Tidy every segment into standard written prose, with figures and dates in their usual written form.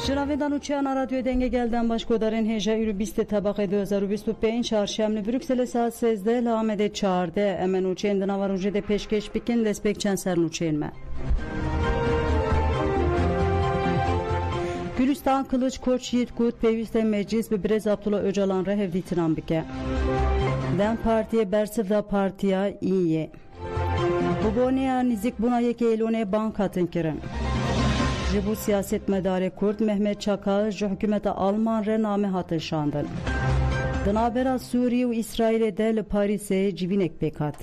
Jinavedan uçağına radyo denge gelden başkodarın heja ürü 20 tabakı 2025 çarşemli Brüksel saat 8'de Lamede çağırdı. Emen uçağın navarunjede peşkeş bikin lespek çenserin uçağın me. Gülistan Kılıç Koç Yiğit Kut Peviste Meclis ve Brez Abdullah Öcalan Rehev Ditinan bike. Den partiye Bersivda partiya iyiye. Bu boneya nizik buna yeke elone bankatın kirin. Bu siyaset medare Kurt Mehmet Çakar hükümete Alman rename hatır şandın. Dınabera Suriye ve İsrail'e de Paris'e civinek bekat.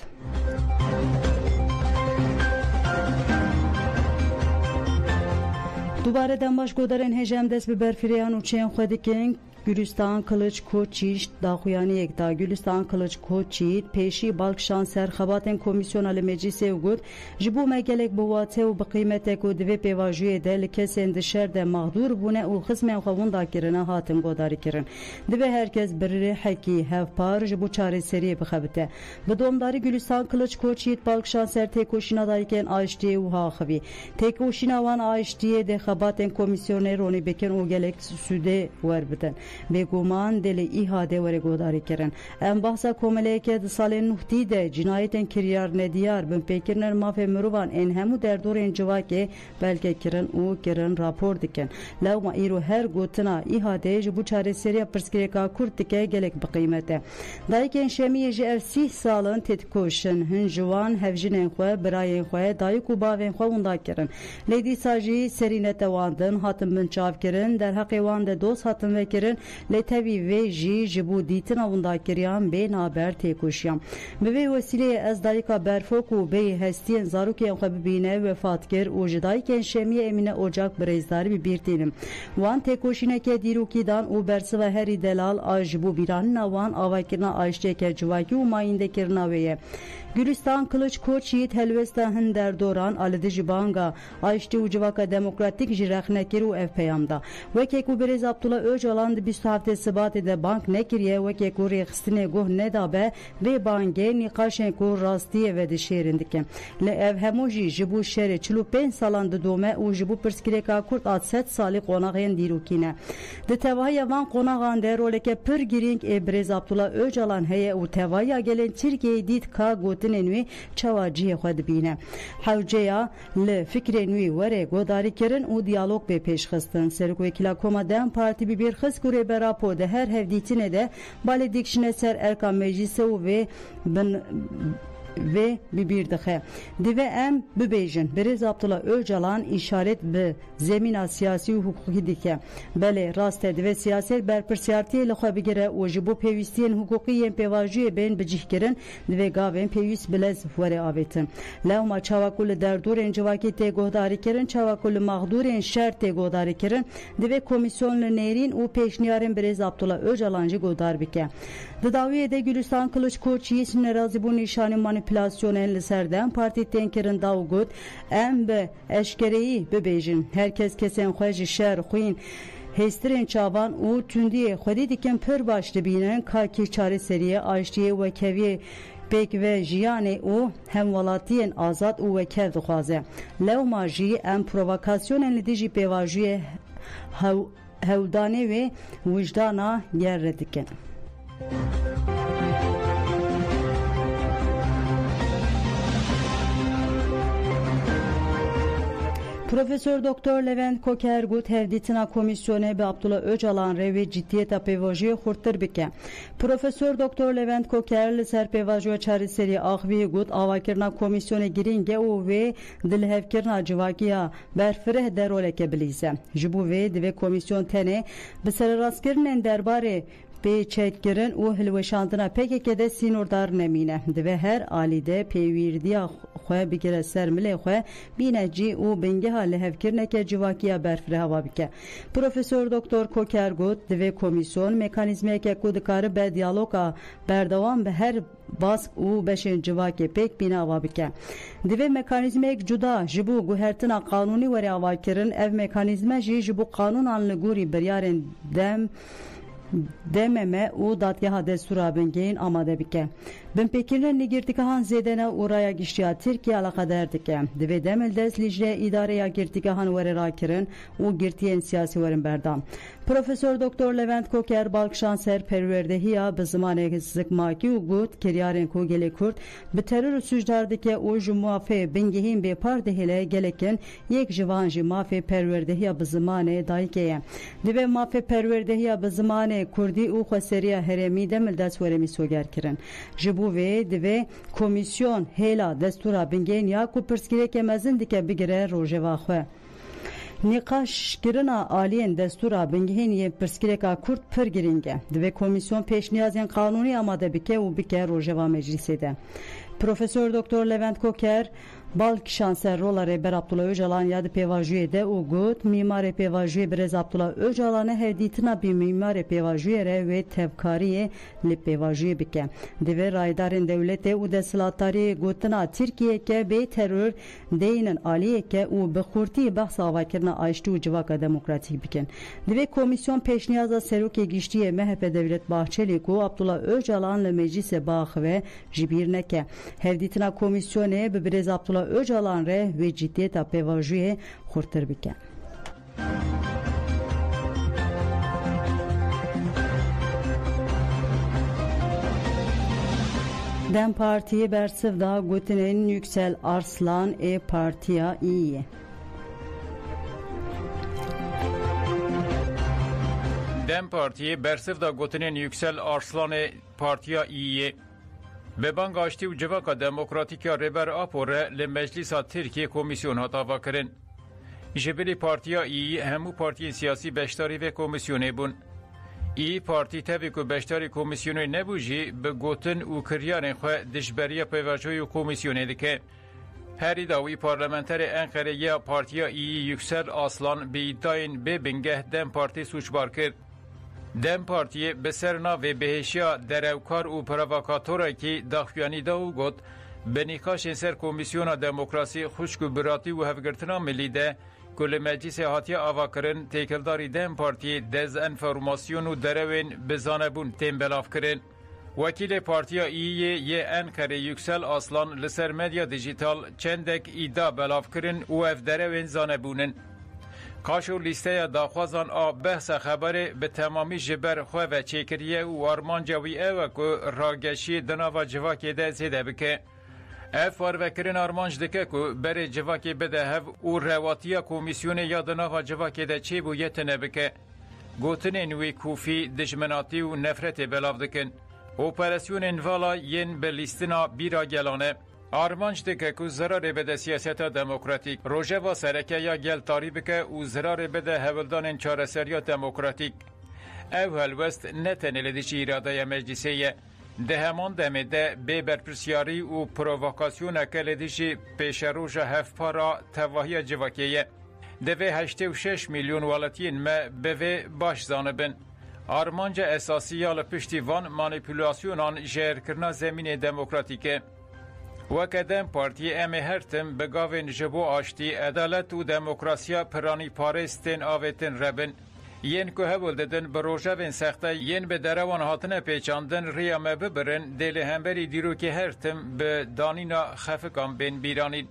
Dubareden başkodarın hecemdes bir berfireyan uçayan xwedikin Gülistan Kılıç Koçyiğit daxuyani yekta Gülistan Kılıç Koçyiğit peşi balkşan serxabaten komisyonel meclise ugut jibu megelek buvate u bqimetek u dve pevajuye de likesen dişer de mağdur bune u xismen xavun dakirine hatin godari kirin dve herkes birri heki hevpar jibu çare seriye bixebite bdomdari Gülistan Kılıç Koçyiğit balkşan ser tekoşina dayken ayştiye u haxvi tekoşina van ayştiye de xabaten komisyoner oni beken u gelek süde werbiten beguman deli ihade vere godari kirin. Em bahsa komeleke salen nuhti de cinayeten kiryar nediyar bin pekirner mafe müruvan en hemu derdoren civake belke kirin u kirin rapor diken. Lavma iru her gotuna ihade bu çare seriya perskireka kurtike gelek bqimete. Dayken şemiye ji ev salın tetkoşun hınjuvan hevjinen xwe birayen xwe dayı kubaven xwe unda kirin. Ledi saji serinete wandın hatın bin çav kirin der haqi wande dost hatın ve kirin letevi ve jibu ditin avunda kiriyan be naber tekoşyam. Beve vesile ez dayika berfoku be hestiyen zarukiyen xebibine vefatkir o jidayken şemiye emine ocak brezdari bir tenim. Wan tekoşineke dirukidan o bersi ve heri delal a jibu biranina wan avakirna ayşteke civaki umayinde kirna veye. Gülistan Kılıç Koç Yiğit helvesta hınder doran alide jibanga ayşti ucivaka demokratik jirahnekiru ev peyamda. Vekeku Brez Abdullah Öcalan de 20 hafte sıbat ede bank nekiriye vekeku rextine goh nedabe ve bange nikaşen ku rastiye ve de şerindike. Le ev hemoji jibu şere 45 salandı dome u jibu perskireka kurt at 7 sali qonağın dirukine. De tevaya van qonağın de roleke pır giring Brez Abdullah Öcalan heye u tevaya gelen Türkiye dit ka enwi çavaciye xwedbine hawceya le fikrenwi were godari kirin u diyalog be peşxistin servekila koma dem parti bir xis kure berapo de her hevditine de baledikşine ser erka meclise ve ve bir dahe dive em bebejin Brez Abdullah Öcalan işaret be zemina siyasi hukuki dike bele raste ve siyaset berpersiyartiye le xwebigire o jibu pevistiyen hukukiyen pevajiye ben bicihkirin ve gaven pevis bilez vere avetin levma çavakul derduren civaki te gohdari kirin çavakul mağduren şer te gohdari kirin dive komisyonlu nerin o peşniyaren Brez Abdullah Öcalancı godar bike Dıdaviye de Gülistan Kılıç Koç Yiğit'in razı bu nişanı manipülasyon enli serden parti tenkerin davgut embe eşkereyi bebejin herkes kesen xweci şer xwin hestirin çavan u tündiye xwedî dikin pir baş dibînin kaki çare seriye ayştiye ve keviye pek ve jiyane o hemvalatiyen azad u ve kev dixwaze lewma jî em provokasyonên li dijî pêvajiye hewdanê ve wijdana yer dikin. Profesör Doktor Levent Kokergut hevditina komisyone be Abdullah Öcalan revi ciddiyeta pevajiye xurttir bike. Profesör Doktor Levent Koker ser pevajiye çareseri ahvi gut avakirna komisyone giringe o ve dilhevkirna civakiya berfireh deroleke bilise. Jibu ve komisyon tene biser raskirnen derbare pe çekkirin o hilveşandına PKK'de sinordar nemine ve her alide pevirdiya xwe bigire sermile xwe bineci o bengeha lehevkirneke civakiya berfre hava bike. Profesör Doktor Kokergut ve komisyon mekanizmeke kudikarı be diyaloga berdavam be her bask u beşin civake pek bina hava bike. Ve mekanizmek cuda jibu guhertina kanuni veri avakirin ev mekanizme jibu kanun anlı guri biryaren dememe u datyaha destura bengeyin amade bike. Ben Pekin'in nigirtikahan zedene uraya giştiya Türkiye alakadar dike. Dve demel dest lijle idareye girtikahan vere rakirin u girtiyen siyasi verin berdam. Profesör Doktor Levent Koker Balkşanser perverdehiya be zamanı zıkmaki u gut keriyaren ko gele kurt be terör süjdardike u jumuafe bengehin be pardehile geleken yek jivanji mafe perverdehiya be zamanı daikeye. Dve mafe perverdehiya be zamanı kurdi u khoseriya heremi demel dest veremi soger kirin. Bu ve dve komisyon hela destura bingen ya ku perskireke mezin dike bigire rojeva xwe. Nikaş girina aliyen destura bingehen ye perskireka kurt per giringe. Dve komisyon peşniyazên kanuni amade bike u bike rojeva meclise de. Profesör Doktor Levent Koker Balkşanser rola Reber Abdullah Öcalan yadı pevajuye de u gut mimar pevajuye Brez Abdullah Öcalan'ı hevditina bir mimar pevajuye re ve tevkariye li pevajuye bike. Deve raydarın devlete u deslatari gutuna Türkiye ke be terör deyinin aliye ke u bekhurti bahsa avakirna ayştu civaka demokratik biken. Deve komisyon peşniyaza seruke giştiye MHP devlet Bahçeli ku Abdullah Öcalan'la meclise bağ ve jibirneke. Hevditina komisyone be Brez Abdullah Öcalan re ve ciddiyeta pevajuye xurtir bike. Dem Partiye bersivda gotinin Yüksel Arslan partiya iyi. Dem Partiye bersivda gotinin Yüksel Arslan partiya iyi. Ve bangaşti u cevaka demokratika reber apore le meclisa Türkiye komisyon hatava kirin. Jibili partiya iyi hemu partiyen siyasi beştari ve komisyonu bun. İyi parti tabi ku beştari komisyonu nebuji be gotin u kiryarın xwe dişberiya pevajoyu komisyonu dike. Heri dawi parlamenteri Ankara'ya partiya iyi Yüksel Aslan be iddiayın be bingeh Dem Parti suçbar kir. Dem Partiye beserna ve beheşya derevkar u provokatora ki daxuyani da u got benikaşen ser komisyona demokrasi xuşku birati u hevgirtina milli de kule meclise hatiya avakirin tekildari Dem Partiye dezenformasyon u derevin bezanebun tembelaf kirin. Vekile partiya iyiye ye Ankara Yüksel Aslan liser medya dijital çendek iddia belaf kirin u ev derevin zanebunin. Kaşo listeye daxwazan a behsa xeberi be temamî ji ber xwe ve çêkiriye û armanca wî ew e ku rageşî di nava civakê de zêde bike. Ev farvekirin armanc dike ku berê civakê bide hev û rewatiya komisyonê ya di nava civakê de çêbû yetine bike. Gotinên wî kufî, dijminatî û nefretê belav dikin. Operasyonên vala yên bi lîstina bîra gelane. Armanc dike ku zerarê bide siyaseta demokratik. Rojeva serekeya gel tarî bike û zerarê bide hevildanên çareseriya demokratik. Ev helwest ne tenê li dijî îradeya meclisê ye. Di heman demê de bê berpirsyarî û provokasyoneke li dijî pêşeroja hevpara tevahiya civakê ye. Divê 86 milyon welatiyên me bi vê baş zanibin. Armanca esasiya li piştî van manipülasyonan jêrkirina zemînê demokratîk. Weke Dem Partiye em ê her tim bi gavên ji bo aştî, edalet û demokrasiya piranîparêstên avêtin rebin. Yên ku hewil didin bi rojevên sexte yên bi derewan hatine pêçandin rêya me bibirin dê li hemberî dîrokê her tim bi danîna xefikan bên bîranîn.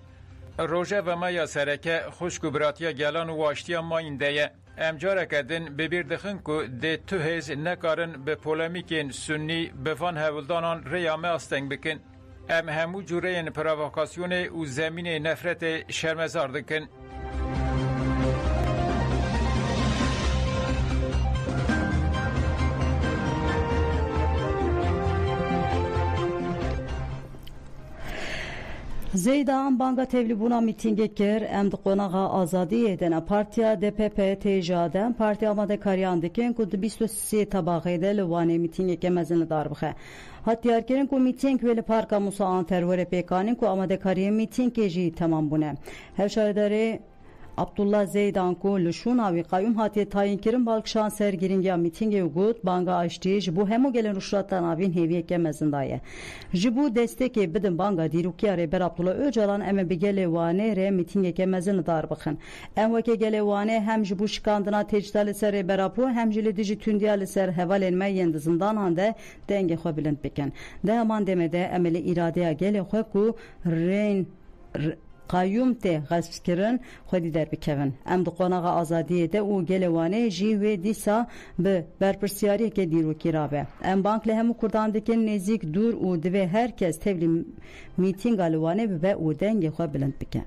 Rojeva me ya sereke xuşk û biratiya gelan û aştiya mayîn de ye. Em careke din bi bîr dixin ku dê tu hêz nekarin bi polemîkên sunnî bi van hewildanan rêya me asteng bikin. Em hemû cûreyên provokasyonê û zemînê nefretê şermezar dikin. Zeydan banga tevlibuna mitinge kir em di qonağa azadî eden partiya DPP têjaden partiya amade kariyan dikin ku di 23 tabaxê de li wanê mitingeke mezin li dar bixe. Hatiyarkirin ku miting ve li parka Musa Anter were pêkanîn ku amadekariyê mitingê jî temam bûne. Hevşaredarê Abdullah Zeydan ku lişunavi qayyum hatiye tayin kirin balkşan sergiringiya mitinge ugut banga açtı ji bu hemu gelen ruşrattan avin heviyeke mezindaye. Ji bu desteke bidin banga dirukiya reber Abdullah Öcalan eme bi gelewane re mitingeke mezin dar bakın. Em veke gelewane hem ji bu şikandına tecdali ser reber apu hem ji lidiji tündiyali ser hevalenme yendizinden hande denge xwe bilind bikin. De heman demede emeli iradeye gele xwe ku reyn qayyum te gasskirin xwedî derbikevin. Em di qonağa azadiyê de û gelewanê jî wê dîsa bi berpirsiyariyekê dîrokî rabe. Em bank li hemû Kurdan dikin nêzik dûr û divê herkes tevlî mîtînga li wanê bibe û dengê xwe bilind bike.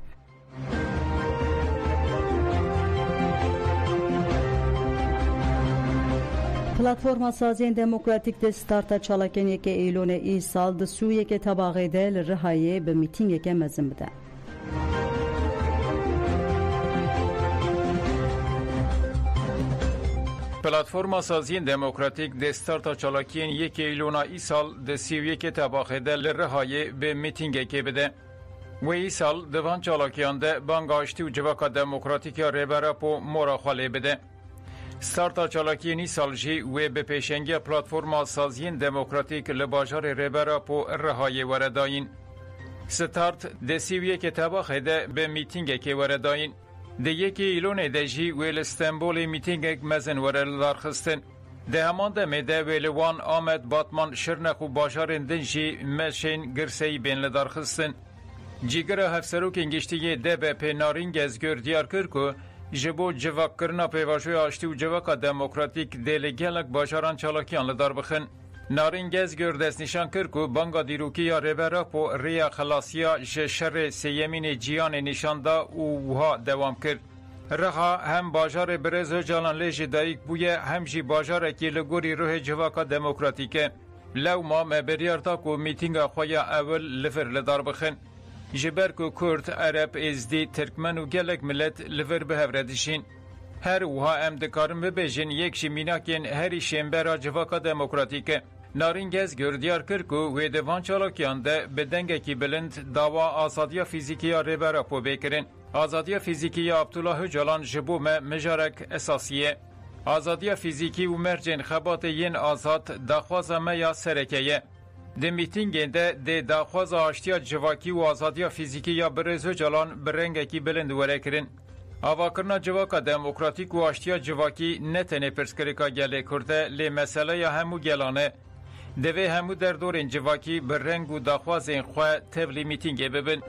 Platforma Saziyên Demokratîk de starta çalakeniyeke Eylûnê îsal di Sûriyeke tebaxê de li Rihayê bi mîtîngeke mezin bide. Platforma Saziyên Demokratîk de starta çalakiyên 1 Eylûna îsal di Sûriyeke tebaxê de li Rihayê bi mîtîngekê bide. Wê îsal di van çalakiyan de banga açtî û civaka demokratîk ya Rêberapo mora xwe lê bide. Starta çalakiyên îsal jî wê bi pêşengiya Platforma Saziyên Demokratîk li bajarê Rêberapo Rihayê were dayîn. Start di Sûriyeke tebaxê de bi mîtîngekê were dayîn. Di 1 Eylûnê de jî wê li Stenbolê mîtîngek mezin were li darxistin. Di heman demê de wê li wan Amed Batman Şirnex û bajarên din jî meşên girseyî bên li darxistin. Cîgira hevserokên giştiyê DBP Narîn Gezgör diyar kir ku ji bo civakkirina pêvajoya açtî û civaka demokratîk dê li gelek bajaran çalakiyan li dar bixin. Narîn Gezgör destnîşan kir ku banga dîrokiya Rêberapo rêya xelasiya ji şerê sêyemînê ciyanê nîşanda û wiha dewam kir. Riha hem bajarê Birêz Öcalan lê jî dayîk bûye hem jî bajarekî li gorî rihê civaka demokratîk e. Lewma me biryar da ku mîtînga xwe ya ewil li vir li dar bixin. Ji ber ku Kurd, Ereb, Êzdî, Tirkmen û gelek millet li vir bi hev re dişîn. Her wiha em dikarin bibêjin yek jî mînakên herî şêmbera civaka demokratîk e. Narîn Gezgör diyar kir ku wê di van çalakiyan de bi dengekî bilind dawa azadiya fîzîkî ya Rêberapo bêkirin. Azadiya fîzîkî ya Abdullah Öcalan ji bo me mijarek esasî ye. Azadiya fîzîkî û mercên xebatê yên azad daxwaza me ya sereke ye. Di mîtîngên de dê daxwaza aştiya civakî û azadiya fîzîkî ya Birêz Öcalan bi rengekî bilind were kirin. Avakirina civaka demokratîk û aştiya civakî ne tenê pirskirêka gelê Kurd e lê meseleya hemû gelan e. Divê hemû derdorên civakî bi reng û daxwazên xwe tevlî mîtîngê bibin.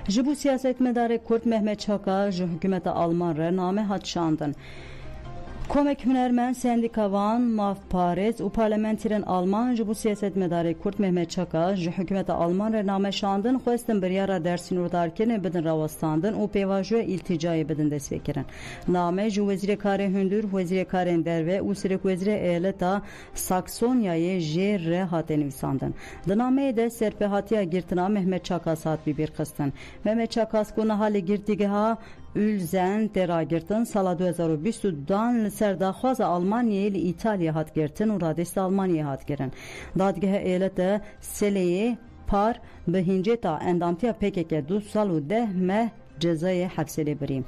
Ji bo siyasetmedarê Kurd Mehmet Çaka ji hikûmeta Alman re name hat şandin. Komek Hünermen Sendikavan Mavparez û parlamentîrên Alman ji bo siyasetmedarê Kurd Mehmet Çaka ji hikûmeta Alman re name şandin xwestin biryara dersînordarkirinê bidin rawestandin û pêvajoya îlticayê bidin destpêkirin. Name ji Wezîrê Karê Hundir, Wezîrê Karên Derve û Serokvezîrê Eyaleta Saksonyayê jê re hate nivîsandin. Di nameyê de serpêhatiya girtina Mehmet Çakas hat bibêrxistin. Mehmet Çakas ku niha li girtîgeha Ülzen teragirtin sala 2022 li ser daxwaza Almanyayê li İtalya hat girtin û radêsta Almanyayê hat kirin. Dadgeha Eyaleta Seleyê par bi hinceta endamtiya PKK 2 sal û 10 meh cezayê hepsê lê birî.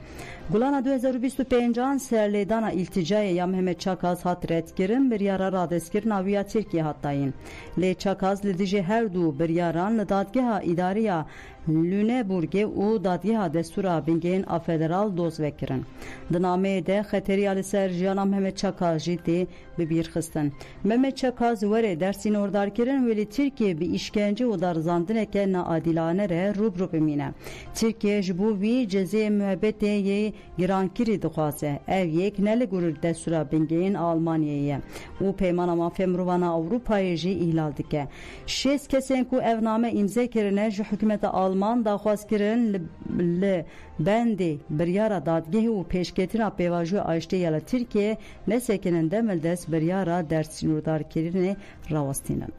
Gulana 2025 serlêdana îlticayê ya Mehmet Çakas hat redkirin biryara radestkirina wî ya Tirkiye hat dayîn. Lê Çakas li dijî her dû biryaran li dadgeha îdariya Lüneburgê û dadgeha destûra bingên a federal doz vekirin. Di nameyê de xeteriya li ser jiyana Mehmet Çakas jî tê bibîrxistin. Mehmet Çakas werê dersînordarkirin wê li Tirkiye bi îşkence û darizandineke naadîlane re rûbirû bimîne. Tirkiye ji bo wî cezayê muhebetê yê girankirî dixwaze. Ev yek ne li gor destûra bingên Almanyayê ye û peymana mafê mirovana Ewropayê jî îhlal dike. 6 kesên ku ev name îmze kirine ji hikûmeta Alman daxwazkirin li bendê biryara dadgehê û pêşketina pêvajoya aştê ya li Tirkiye nesekinin demil dest biryara dersînordarkirinê rawestînin.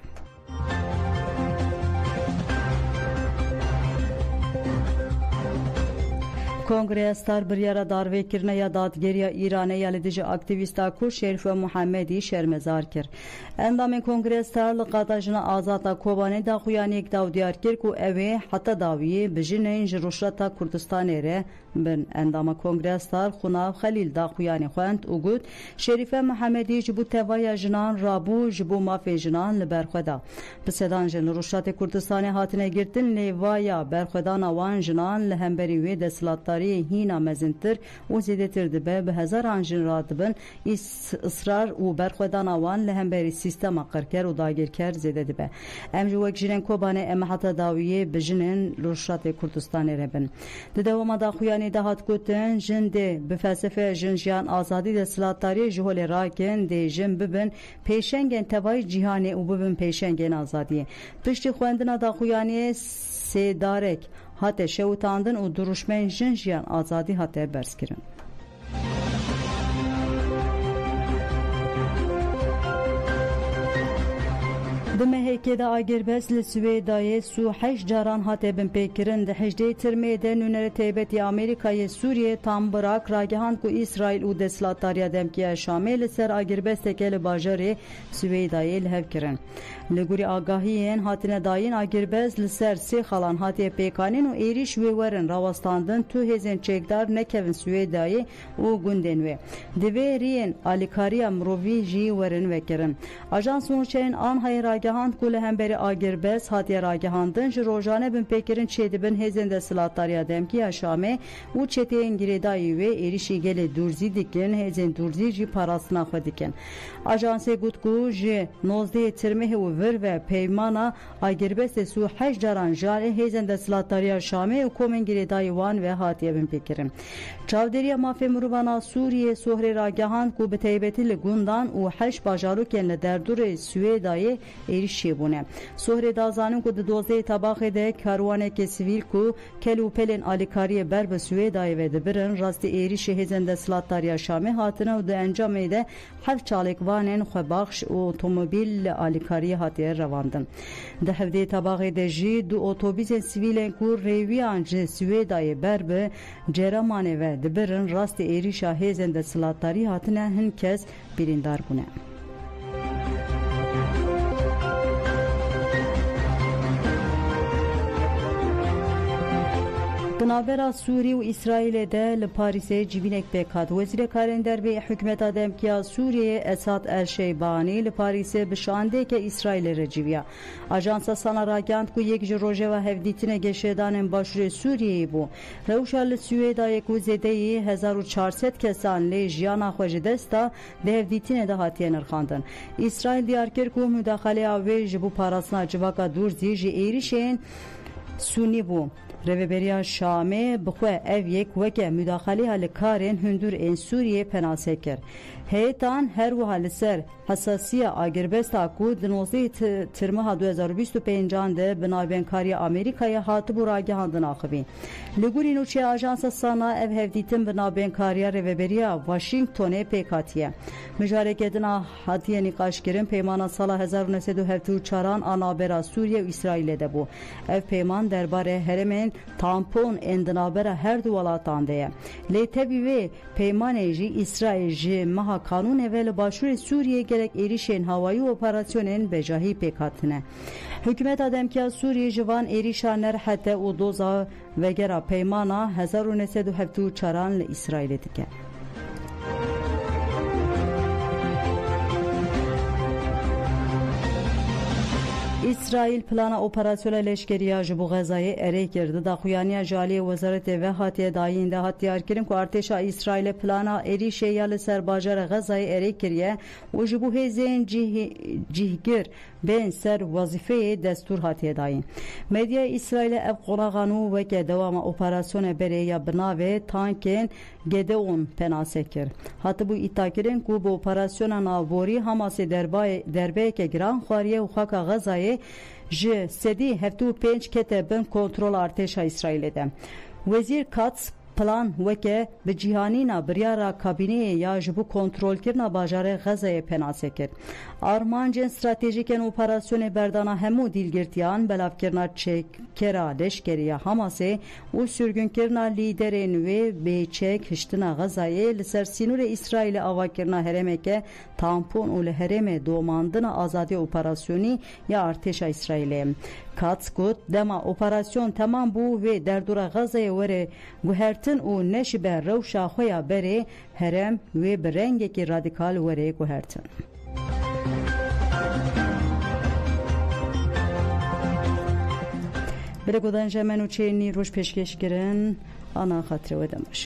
کنگره ستار بریارا داروی کرنه یا دادگیری ایرانه یا لدیج اکتیویستا کو شریف محمدی شرمزار کرد. اندام کنگره ستار لقاتاجنا آزادا کوبانه دا خویانی یک داو دیار کرد کو اوه حتی داویه بجنین جروشتا کردستان ره بن. اندام کنگره ستار خناو خلیل دا خویانی خوند او گود شریف محمدی جبو توای جنان رابو جبو مافی جنان لبرخدا. بسیدان جن روشت کردستان هاتنه گرتن لیوایا برخدان آوان جنان لهمبری وی دسلاتاری هینا مزنتر و زیدتر دبه به هزاران جن راتبن اصرار و برخدان آوان لهمبری سیستم قرکر و داگرکر زیده دبه. امجو وک جنن کوبانه ام حتی داویه بجنن روشت کردستان ربن. دوام دا خویانی دهات کوتن جن ده به فلسفه جنجیان آزادی دسلاتاری جهول راکن ده جن ببن پیشنگن توای جهانی و ببن پیشنگن آزادی. پشت خواندن دا خویانی سیدارک هات شوتاندن و درشمن جنجیان آزادی هات برس کرن. دمهیکی دا آگربس لسویدای سو 8 جاران هاته بن پیکرن ده 18 ترمه ده نونر تیبتی آمریکای سوریه تام براک راگهان کو اسرائیل و دسلاتاریا دمکیه شامل سر آگربس تکل باجاره سویدای لحو کرن. لگوری آگاهیین هاتین داین آگربس لسر سی خالان هاته پیکانین و ایریش ویورن راوستاندن تو هزین چکدار نکوین سویدای و گوندن وی. دوی رین آلیکاری مروی جی ورن وکرن. آجانس نوچین آنهای راگهاند کل همبری آگربس هاتی راگهاندن جروجانه بن پیکرین چیدی بن هزین دسلاتاریا دمکی اشامه و چیتی انگریدایی وی ایریشی گل دورزی دیکن هزین دورزی جی پاراسنا خود دیکن. آجانس گوتکو جی 19 ترمه و ور و پیمانا آگربس سو 8 جاران جاره هزین دسلاتاریا شامه و کوم انگریدایی وان و هاتی بن پیکرین. چاودریا مافی مروبانا سوریه سوهر راگهاند کو به تیبتی لگوندان و 8 باجارو کن لدردور سویدای ایریشی بونه. سوهر دازانون کو دوزه طباقه ده کاروانه که سویل کو کلو پلن آلیکاری بر به سویدای و دبرن راستی ایریشی هزین دسلاتاریا شامه هاتنه و ده انجام ده 7 چالکوانن خوباخش و اوتومبیل آلیکاری هاتی رواندن. ده هفته طباقه ده جی دو اتوبیس سویلن کو ریویان جه سویدای بر به جرمانه و دبرن راستی ایریشا هزین دسلاتاری هاتنه هنکس بریندار بونه. بنابرا سوری و اسرائیل ده لپاریسه جیبینک بکات. وزیر کارن دربی حکمت آدم کیا سوریه اساد الشیبانی لپاریسه بشانده که اسرائیل رجیویا. آژانس سانا راگاند کو یک جروجه و هفدیتین گشیدان باشور سوریه بو. روشال سویدای کو زده 1400 کسان لی جیانا خوش دستا ده هفدیتین ده هاتین ارخاندن. اسرائیل دیار کرد کو مداخله آوی جبو پاراسنا جواکا دورزی جی ایریشین سونی بو. رهبری شامه بخواه اف یک وکه مداخله حال کارن هندور این سوریه پناسه کرد. هیتان هر و حال سر حساسیه آگربست آکود دنوزی ترمه 2025 ده بنابینکاری آمریکای هاتبو راگه هندن آخوی. لگوری نوچه آجانس سانا اف هفدیتن بنابینکاری رهبری واشنگتن پیکاتیه. مجارکتنا هاتیه نقاش کرن پیمان سال 1974 آنابرا سوریه و اسرائیل ده بو. اف پیمان درباره هرمن تامپون اندنابرا هر دو ولاتان ده. لی تبیوه پیمان جی اسرائیل جی مها قانون اول باشور سوریه gerek erişen havayı operasyonun bejahi pekatine. Hükümet adem ki Suriye jivan erişaner hatta o doza ve gera peymana 1974 ile İsrail'e dike. İsrail plana operasyona leşkeriya jibu Gaza'yı ere girdi. Daxuyaniya jali Vezaret ve hatiye dayinde hatiyar kirin ku arteşa İsrail plana erişe yalı serbajara Gaza'yı ere kiriye u jibu hezen cihgir ben ser vazifeye destur hatiye dayin. Medya İsrail'e ev qolağanu ve ke devama operasyona bereya bina ve tanken Gedeon penasekir. Hatı bu itakirin ku bu operasyona navori Hamas'e derbe ke giran xwariye u xaka Gaza'yı ji sedî 75 ketebin kontrol artêşa İsraîlê de. Wezîr Katz پلان وکه به جیهانینا بریارا کابینه یا جبو کنترل کرنا باجار غزه پناسه کرد. آرمانجن استراتژیکن اپراسیون بردانا همو دیلگرتیان بلاف کرنا چکرا لشکریه حماسه و سرگن کرنا لیدرین و بیچک هشتنا غزه لسر سینور اسرائیل آوا کرنا هرمه که تامپون و لهرمه دوماندنا آزادی اپراسیونی یا ارتش اسرائیل. کاتس گوت دما اپراسیون تمام بو و در دور غزه وره گوهرتن و نشبه روشا خویا بره هرم و برنگه که رادیکال وره گوهرتن. بله گودن جمعن و چه نیروش پیشکش کرن آنا خاطر و دمش.